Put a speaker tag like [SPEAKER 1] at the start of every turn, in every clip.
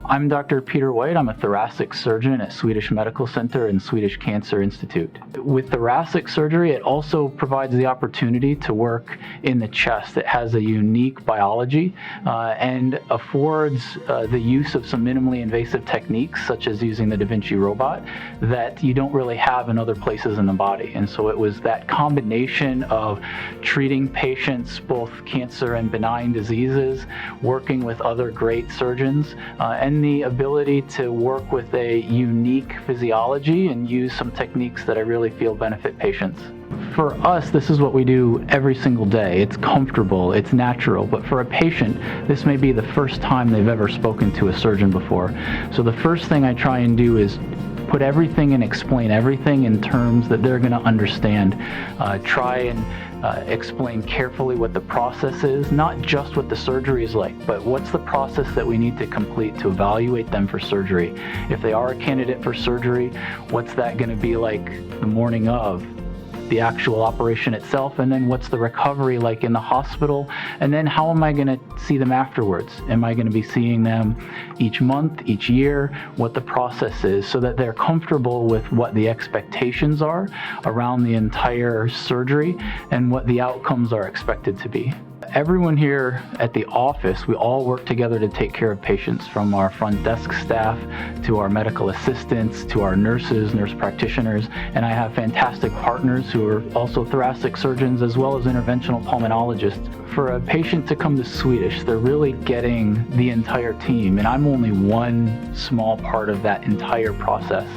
[SPEAKER 1] I'm Dr. Peter White. I'm a thoracic surgeon at Swedish Medical Center and Swedish Cancer Institute. With thoracic surgery, it also provides the opportunity to work in the chest. It has a unique biology and affords the use of some minimally invasive techniques, such as using the Da Vinci robot, that you don't really have in other places in the body. And so it was that combination of treating patients, both cancer and benign diseases, working with other great surgeons, and the ability to work with a unique physiology and use some techniques that I really feel benefit patients. For us, this is what we do every single day. It's comfortable, it's natural, but for a patient, this may be the first time they've ever spoken to a surgeon before. So the first thing I try and do is put everything and explain everything in terms that they're going to understand. Try and explain carefully what the process is, not just what the surgery is like, but what's the process that we need to complete to evaluate them for surgery. If they are a candidate for surgery, what's that going to be like the morning of the actual operation itself, and then what's the recovery like in the hospital, and then how am I going to see them afterwards? Am I going to be seeing them each month, each year, what the process is, so that they're comfortable with what the expectations are around the entire surgery and what the outcomes are expected to be. Everyone here at the office, we all work together to take care of patients, from our front desk staff to our medical assistants to our nurses, nurse practitioners, and I have fantastic partners who are also thoracic surgeons as well as interventional pulmonologists. For a patient to come to Swedish, they're really getting the entire team, and I'm only one small part of that entire process.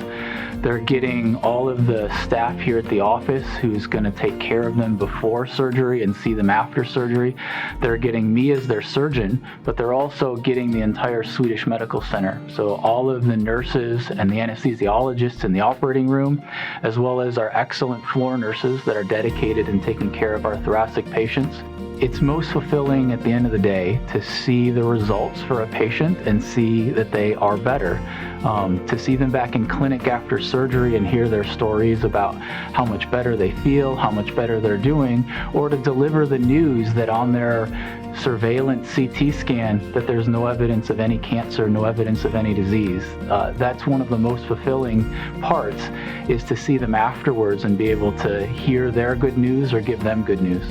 [SPEAKER 1] They're getting all of the staff here at the office who's going to take care of them before surgery and see them after surgery. They're getting me as their surgeon, but they're also getting the entire Swedish Medical Center. So all of the nurses and the anesthesiologists in the operating room, as well as our excellent floor nurses that are dedicated in taking care of our thoracic patients. It's most fulfilling at the end of the day to see the results for a patient and see that they are better. To see them back in clinic after surgery and hear their stories about how much better they feel, how much better they're doing, or to deliver the news that on their surveillance CT scan that there's no evidence of any cancer, no evidence of any disease. That's one of the most fulfilling parts, is to see them afterwards and be able to hear their good news or give them good news.